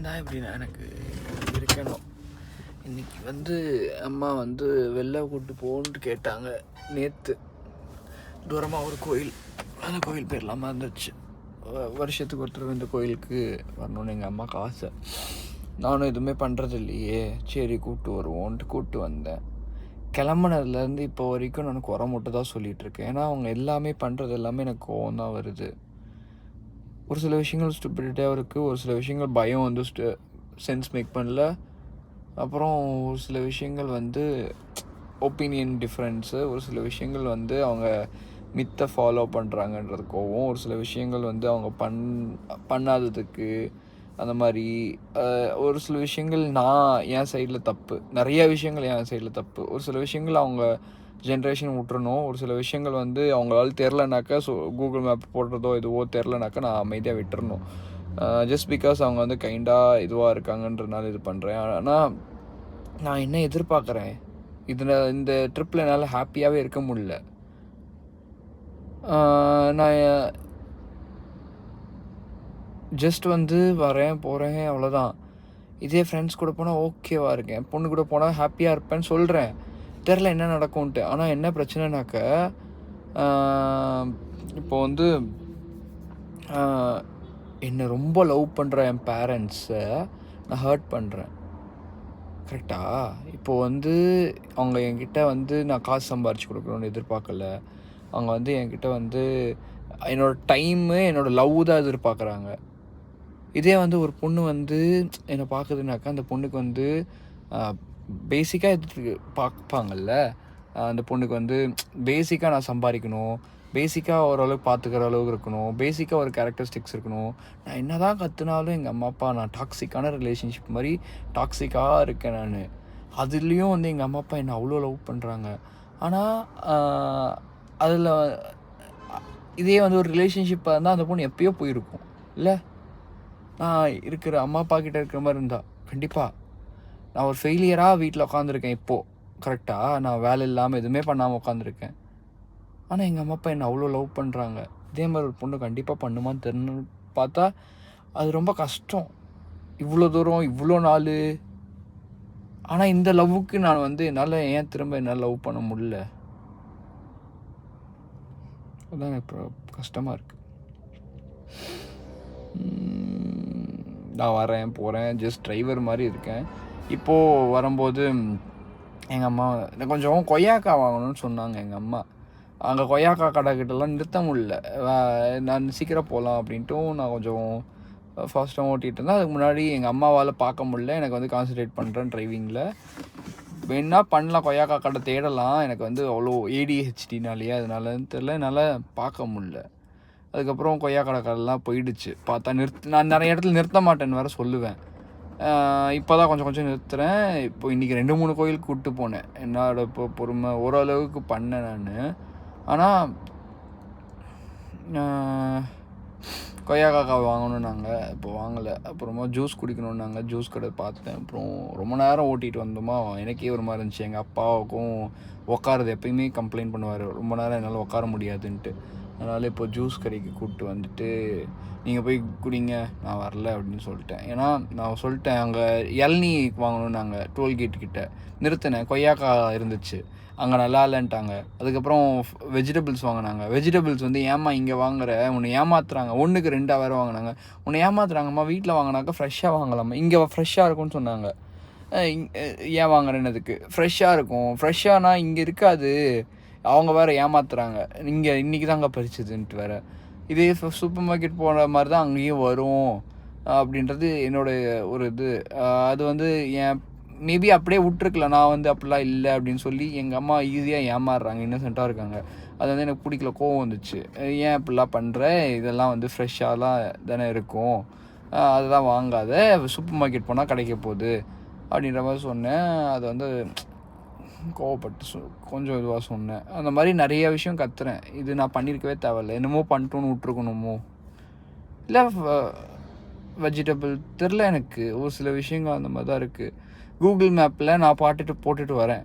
தான் எப்படின்னா எனக்கு இருக்கணும். இன்றைக்கி அம்மா வெளில கூப்பிட்டு போகணுன்ட்டு கேட்டாங்க. நேற்று தூரமாக ஒரு கோயில், அந்த கோயில் பேர் இல்லாமல் இருந்துச்சு. வருஷத்துக்கு ஒருத்தர் இந்த கோயிலுக்கு வரணுன்னு எங்கள் அம்மாவுக்கு ஆசை. நானும் எதுவுமே பண்ணுறது இல்லையே, சரி கூப்பிட்டு வருவோன்ட்டு கூப்பிட்டு வந்தேன். கிளம்புனதுலேருந்து இப்போ வரைக்கும் நான் குறை மட்டும் தான் சொல்லிகிட்ருக்கேன். ஏன்னா அவங்க எல்லாமே பண்ணுறது எல்லாமே எனக்கு கோவம் தான் வருது. ஒரு சில விஷயங்கள் ஸ்டூபிடிட்டியாக இருக்குது, ஒரு சில விஷயங்கள் பயம் சென்ஸ் மேக் பண்ணல. அப்புறம் ஒரு சில விஷயங்கள் ஒப்பீனியன் டிஃப்ரென்ஸு, ஒரு சில விஷயங்கள் அவங்க மித்தை ஃபாலோ பண்ணுறாங்கன்றது கோவம், ஒரு சில விஷயங்கள் அவங்க பண்ணாததுக்கு அந்த மாதிரி ஒரு சில விஷயங்கள் நான் என் சைடில் தப்பு, நிறைய விஷயங்கள் என் சைடில் தப்பு. ஒரு சில விஷயங்கள் அவங்க ஜென்ரேஷன் விட்டுறணும். ஒரு சில விஷயங்கள் அவங்களால தெரிலனாக்கா கூகுள் மேப் போடுறதோ எதுவோ தெரிலனாக்கா நான் அமைதியாக விட்டுறணும். ஜஸ்ட் பிகாஸ் அவங்க கைண்டாக இதுவாக இருக்காங்கன்றதுனால இது பண்ணுறேன். ஆனால் நான் என்ன எதிர்பார்க்குறேன், இந்த ட்ரிப்பில் என்னால் ஹாப்பியாகவே இருக்க முடியல. நான் ஜஸ்ட் வரேன் போகிறேன், அவ்வளோதான். இதே ஃப்ரெண்ட்ஸ் கூட போனால் ஓகேவாக இருக்கேன், பொண்ணு கூட போனால் ஹாப்பியாக இருப்பேன்னு சொல்கிறேன். தெரில என்ன நடக்கும்ன்ட்டு. ஆனால் என்ன பிரச்சனைனாக்க, இப்போ என்னை ரொம்ப லவ் பண்ணுற என் பேரண்ட்ஸை நான் ஹர்ட் பண்ணுறேன். கரெக்டா? இப்போது அவங்க என்கிட்ட நான் காசு சம்பாரித்து கொடுக்கணுன்னு எதிர்பார்க்கல. அவங்க என்கிட்ட என்னோடய டைமு, என்னோடய லவ் தான் எதிர்பார்க்குறாங்க. இதே ஒரு பொண்ணு என்னை பார்க்குதுனாக்கா, அந்த பொண்ணுக்கு பேசிக்காக பார்ப்பாங்கல்ல. அந்த பொண்ணுக்கு பேசிக்காக நான் சம்பாதிக்கணும், பேசிக்காக ஓரளவுக்கு பார்த்துக்கிற அளவுக்கு இருக்கணும், பேசிக்காக ஒரு கேரக்டரிஸ்டிக்ஸ் இருக்கணும். நான் என்ன தான் கற்றுனாலும் எங்கள் அம்மா அப்பா நான் டாக்ஸிக்கான ரிலேஷன்ஷிப் மாதிரி டாக்ஸிக்காக இருக்கேன் நான். அதுலேயும் எங்கள் அம்மா அப்பா என்னை அவ்வளோ லவ் பண்ணுறாங்க. ஆனால் அதில் இதே ஒரு ரிலேஷன்ஷிப்பாக இருந்தால் அந்த பொண்ணு எப்போயோ போயிருக்கும் இல்லை. நான் இருக்கிற அம்மா அப்பா கிட்டே இருக்கிற மாதிரி இருந்தால் கண்டிப்பாக நான் ஒரு ஃபெயிலியராக வீட்டில் உட்காந்துருக்கேன் இப்போது. கரெக்டாக நான் வேலை இல்லாமல் எதுவுமே பண்ணாமல் உட்காந்துருக்கேன். ஆனால் எங்கள் அம்மா அப்பா என்னை அவ்வளோ லவ் பண்ணுறாங்க. இதே மாதிரி ஒரு பொண்ணு கண்டிப்பாக பண்ணுமான்னு தெரிஞ்சு பார்த்தா அது ரொம்ப கஷ்டம். இவ்வளோ தூரம் இவ்வளோ நாள். ஆனால் இந்த லவ்வுக்கு நான் என்னால் ஏன் திரும்ப என்னால் லவ் பண்ண முடியல? அதுதான் இப்போ கஷ்டமாக இருக்குது. நான் வரேன் போகிறேன், ஜஸ்ட் டிரைவர் மாதிரி இருக்கேன். இப்போது வரும்போது எங்கள் அம்மா கொஞ்சம் கொய்யாக்கா வாங்கணும்னு சொன்னாங்க. எங்கள் அம்மா அங்கே கொய்யாக்கா கடைக்கிட்டலாம் நிறுத்த முடியல. நான் சீக்கிரம் போகலாம் அப்படின்ட்டும் நான் கொஞ்சம் ஃபாஸ்ட்டாக ஓட்டிகிட்டு இருந்தேன். அதுக்கு முன்னாடி எங்கள் அம்மாவால் பார்க்க முடியல. எனக்கு கான்சன்ட்ரேட் பண்ணுறேன் டிரைவிங்கில். வேணா பண்ணலாம், கொய்யாக்கா கடை தேடலாம். எனக்கு அவ்வளோ ADHDனாலேயே அதனாலன்னு தெரில, என்னால் பார்க்க முடில. அதுக்கப்புறம் கொய்யா கடைலாம் போயிடுச்சு. பார்த்தா நான் நிறைய இடத்துல நிறுத்த மாட்டேன்னு வேறு சொல்லுவேன். இப்போ தான் கொஞ்சம் கொஞ்சம் நிறுத்துகிறேன். இப்போ இன்றைக்கி 2-3 கோயிலுக்கு கூப்பிட்டு போனேன். என்னோட இப்போ பொறுமை ஓரளவுக்கு பண்ணேன் நான். ஆனால் கொய்யாக்காக்கா வாங்கணுன்னாங்க, இப்போ வாங்கலை. அப்புறமா ஜூஸ் குடிக்கணுன்னாங்க, ஜூஸ் கடை பார்த்தேன். அப்புறம் ரொம்ப நேரம் ஓட்டிகிட்டு வந்தோமா, எனக்கே ஒரு மாதிரி இருந்துச்சு. எங்கள் அப்பாவுக்கும் உட்காரது எப்பயுமே கம்ப்ளைண்ட் பண்ணுவார், ரொம்ப நேரம் என்னால் உட்கார முடியாதுன்ட்டு. அதனால் இப்போ ஜூஸ் கடைக்கு கூப்பிட்டு வந்துட்டு நீங்கள் போய் குடிங்க, நான் வரல அப்படின்னு சொல்லிட்டேன். ஏன்னா நான் சொல்லிட்டேன், அங்கே இளநீ வாங்கணுன்னாங்க டோல்கேட்டுக்கிட்ட நிறுத்தினேன். கொய்யாக்கா இருந்துச்சு, அங்கே நல்லா இல்லைன்ட்டாங்க. அதுக்கப்புறம் வெஜிடபிள்ஸ் வாங்கினாங்க. வெஜிடபிள்ஸ் ஏமா இங்கே வாங்குற, உன்னை ஏமாத்துறாங்க, 1க்கு 2 வேறு வாங்கினாங்க. உன்னை ஏமாத்துறாங்கம்மா, வீட்டில் வாங்கினாக்கா ஃப்ரெஷ்ஷாக வாங்கலாமா, இங்கே ஃப்ரெஷ்ஷாக இருக்கும்னு சொன்னாங்க. ஏன் வாங்குறேன்னதுக்கு ஃப்ரெஷ்ஷாக இருக்கும், ஃப்ரெஷ்ஷானா இங்கே இருக்காது, அவங்க வேறு ஏமாத்துறாங்க, இன்றைக்கி தாங்க பறிச்சதுன்ட்டு வேறு. இதே சூப்பர் மார்க்கெட் போகிற மாதிரி தான் அங்கேயும் வரும் அப்படின்றது என்னோடய ஒரு இது. அது என் மேபி அப்படியே விட்டுருக்கலாம். நான் அப்படிலாம் இல்லை அப்படின்னு சொல்லி எங்கள் அம்மா ஈஸியாக ஏமாறுறாங்க, இன்னசென்ட்டாக இருக்காங்க. அது எனக்கு பிடிக்கல, கோவம் வந்துச்சு. ஏன் இப்படிலாம் பண்ணுற, இதெல்லாம் ஃப்ரெஷ்ஷாலாம் தானே இருக்கும், அதெல்லாம் வாங்காத, சூப்பர் மார்க்கெட் போனால் கிடைக்க போகுது அப்படின்ற மாதிரி சொன்னேன். அது கோவப்பட்டு கொஞ்சம் இதுவாக சொன்னேன். அந்த மாதிரி நிறைய விஷயம் கற்றுறேன். இது நான் பண்ணியிருக்கவே தேவையில்லை, என்னமோ பண்ணிட்டோன்னு விட்ருக்கணுமோ, இல்லை வெஜிடபிள் தெரில. எனக்கு ஒரு சில விஷயங்கள் அந்த மாதிரி தான் இருக்குது. கூகுள் மேப்பில் நான் போட்டுட்டு வரேன்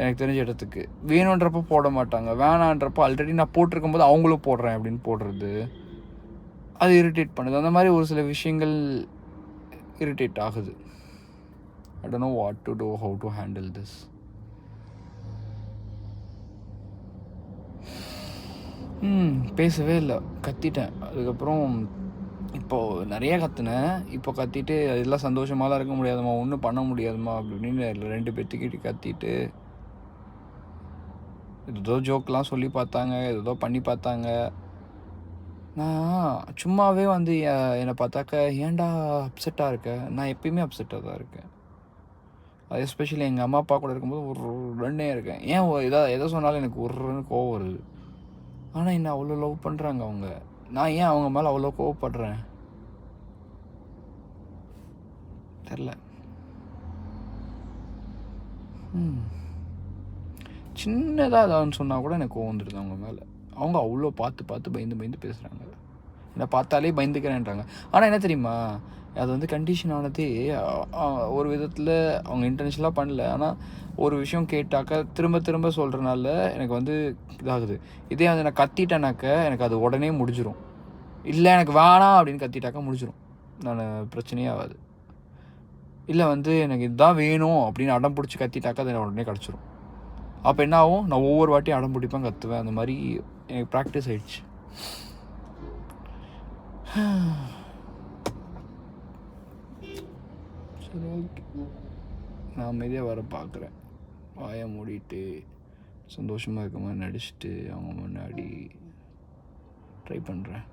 எனக்கு தெரிஞ்ச இடத்துக்கு. வேணுன்றப்போ போட மாட்டாங்க, வேணான்றப்போ ஆல்ரெடி நான் போட்டிருக்கும் போது அவங்களும் போடுறேன் அப்படின்னு போடுறது, அது இரிட்டேட் பண்ணுது. அந்த மாதிரி ஒரு சில விஷயங்கள் இரிட்டேட் ஆகுது. I don't know what to do, how to handle this. பேசவே இல்லை, கத்திட்டேன். அதுக்கப்புறம் இப்போது நிறைய கற்றுனேன். இப்போ கத்திட்டு அதெல்லாம் சந்தோஷமாலாம் இருக்க முடியாதுமா, ஒன்றும் பண்ண முடியாதுமா அப்படி இப்படின்னு 2 பேர்த்துக்கிட்ட கத்திட்டு ஏதோ ஜோக்கெலாம் சொல்லி பார்த்தாங்க, ஏதோ பண்ணி பார்த்தாங்க. நான் சும்மாவே வந்து என்னை பார்த்தாக்க ஏன்டா அப்செட்டாக இருக்க, நான் எப்பயுமே அப்செட்டாக தான் இருக்கேன். அது எஸ்பெஷலி எங்கள் அம்மா அப்பா கூட இருக்கும்போது ஒரு ரெண்டே இருக்கேன். ஏன் எதை சொன்னாலும் எனக்கு ஒரு கோவம் வருது. ஆனால் என்ன அவ்வளோ லவ் பண்ணுறாங்க அவங்க, நான் ஏன் அவங்க மேலே அவ்வளோ கோவப்படுறேன் தெரில. சின்னதாக ஏதான்னு சொன்னால் கூட எனக்கு கோவம் வந்துடுது அவங்க மேலே. அவங்க அவ்வளோ பார்த்து பயந்து பேசுகிறாங்க. என்னை பார்த்தாலே பயந்துக்கிறேன்றாங்க. ஆனால் என்ன தெரியுமா, அது வந்து கண்டிஷன் ஆனதே ஒரு விதத்தில் அவங்க இன்டென்ஷனலாக பண்ணல. ஆனால் ஒரு விஷயம் கேட்டாக்க திரும்ப சொல்கிறனால எனக்கு வந்து இதாகுது. இதே வந்து நான் கத்திட்டேனாக்க எனக்கு அது உடனே முடிஞ்சிடும். இல்லை எனக்கு வேணாம் அப்படின்னு கத்திட்டாக்கா முடிஞ்சிடும், நான் பிரச்சனையே ஆகாது. இல்லை வந்து எனக்கு இதுதான் வேணும் அப்படின்னு அடம் பிடிச்சி கத்திட்டாக்கா அது எனக்கு உடனே கிடச்சிரும். அப்போ என்ன ஆகும், நான் ஒவ்வொரு வாட்டியும் அடம் பிடிப்பேன், கத்துவேன். அந்த மாதிரி எனக்கு ப்ராக்டிஸ் ஆயிடுச்சு. சரி, ஓகே, நான் அமைதியாக வர பார்க்குறேன். வாயை மூடிட்டு சந்தோஷமாக இருக்க மாதிரி நடிச்சுட்டு அவங்க முன்னாடி ட்ரை பண்ணுறேன்.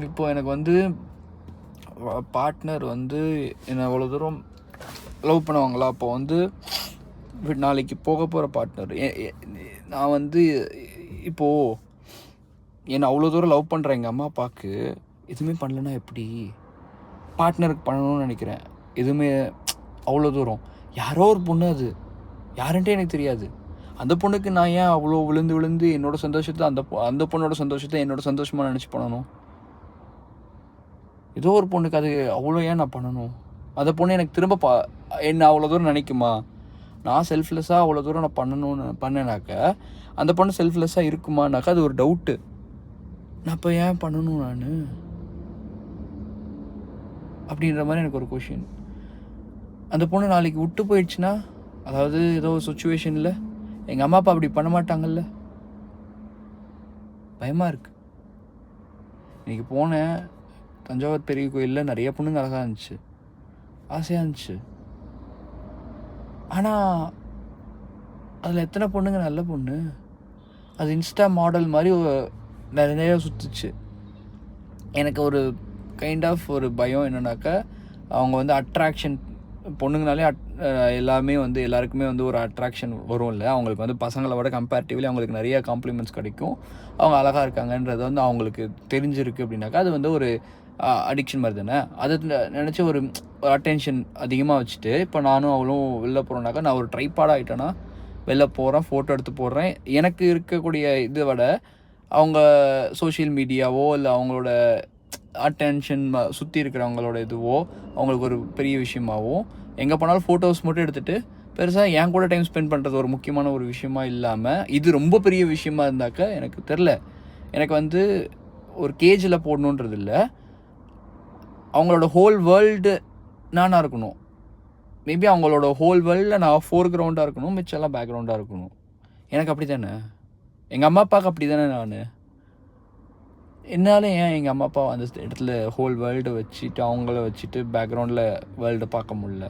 இப்போ எனக்கு வந்து பார்ட்னர் வந்து என்னை அவ்வளோ தூரம் லவ் பண்ணுவாங்களா, அப்போ வந்து நாளைக்கு போக போகிற பார்ட்னர் நான் வந்து இப்போது என்னை அவ்வளோ தூரம் லவ் பண்ணுறேன் எங்கள் அம்மா அப்பாவுக்கு எதுவுமே பண்ணலன்னா எப்படி பார்ட்னருக்கு பண்ணணும்னு நினைக்கிறேன். எதுவுமே அவ்வளோ தூரம் யாரோ ஒரு பொண்ணு, அது யாருன்ட்டே எனக்கு தெரியாது. அந்த பொண்ணுக்கு நான் ஏன் அவ்வளோ விழுந்து என்னோடய சந்தோஷத்தை அந்த பொண்ணோட சந்தோஷத்தை என்னோடய சந்தோஷமாக நினச்சி பண்ணணும்? ஏதோ ஒரு பொண்ணுக்கு அது அவ்வளோ ஏன் நான் பண்ணணும்? அந்த பொண்ணு எனக்கு திரும்ப என்ன அவ்வளோ தூரம் நினைக்குமா? நான் செல்ஃப்லெஸ்ஸாக அவ்வளோ தூரம் நான் பண்ணேனாக்க அந்த பொண்ணு செல்ஃப்லெஸ்ஸாக இருக்குமானாக்கா அது ஒரு டவுட்டு. நான் இப்போ ஏன் பண்ணணும் நான் அப்படின்ற மாதிரி எனக்கு ஒரு கொஷின். அந்த பொண்ணு நாளைக்கு விட்டு போயிடுச்சுன்னா, அதாவது ஏதோ ஒரு சுச்சுவேஷனில் எங்கள் அம்மா அப்பா அப்படி பண்ண மாட்டாங்கல்ல, பயமாக இருக்குது. இன்றைக்கி போனேன் தஞ்சாவூர் பெரிய கோயிலில், நிறைய பொண்ணுங்க அழகாக இருந்துச்சு, ஆசையாக இருந்துச்சு. ஆனால் அதில் எத்தனை பொண்ணுங்க நல்ல பொண்ணு? அது இன்ஸ்டா மாடல் மாதிரி நிறைய சுற்றுச்சு. எனக்கு ஒரு கைண்ட் ஆஃப் ஒரு பயம் என்னன்னாக்கா, அவங்க வந்து அட்ராக்ஷன், பொண்ணுங்கனாலே எல்லாமே வந்து எல்லாருக்குமே வந்து ஒரு அட்ராக்ஷன் வரும் இல்லை, அவங்களுக்கு வந்து பசங்களை விட கம்பேரிட்டிவ்லி அவங்களுக்கு நிறைய காம்ப்ளிமெண்ட்ஸ் கிடைக்கும், அவங்க அழகாக இருக்காங்கன்றது வந்து அவங்களுக்கு தெரிஞ்சிருக்கு அப்படின்னாக்கா அது வந்து ஒரு அடிக்ஷன் மாதிரி தானே. அதை நினச்சி ஒரு அட்டென்ஷன் அதிகமாக வச்சுட்டு இப்போ நானும் அவளும் வெளில போகிறோன்னாக்கா, நான் ஒரு ட்ரைபாடாக ஆகிட்டேன்னா வெளில போகிறேன், ஃபோட்டோ எடுத்து போடுறேன். எனக்கு இருக்கக்கூடிய இதை விட அவங்க சோஷியல் மீடியாவோ இல்லை அவங்களோட அட்டென்ஷன் சுற்றி இருக்கிறவங்களோட இதுவோ அவங்களுக்கு ஒரு பெரிய விஷயமாவோ, எங்கே போனாலும் ஃபோட்டோஸ் மட்டும் எடுத்துகிட்டு பெருசாக என் கூட டைம் ஸ்பெண்ட் பண்ணுறது ஒரு முக்கியமான ஒரு விஷயமா இல்லாமல் இது ரொம்ப பெரிய விஷயமா இருந்தாக்க எனக்கு தெரில. எனக்கு வந்து ஒரு கேஜில் போடணுன்றது இல்லை, அவங்களோட ஹோல் வேர்ல்டு நானாக இருக்கணும். மேபி அவங்களோட ஹோல் வேர்ல்டில் நான் ஃபோர் கிரவுண்டாக இருக்கணும், மிச்செல்லாம் பேக்ரவுண்டாக இருக்கணும். எனக்கு அப்படி தானே, எங்கள் அம்மா அப்பாவுக்கு அப்படி தானே. நான் என்னால் ஏன் எங்கள் அம்மா அப்பா அந்த இடத்துல ஹோல் வேர்ல்டை வச்சுட்டு அவங்கள வச்சுட்டு பேக்ரவுண்டில் வேர்ல்டை பார்க்க முடியல?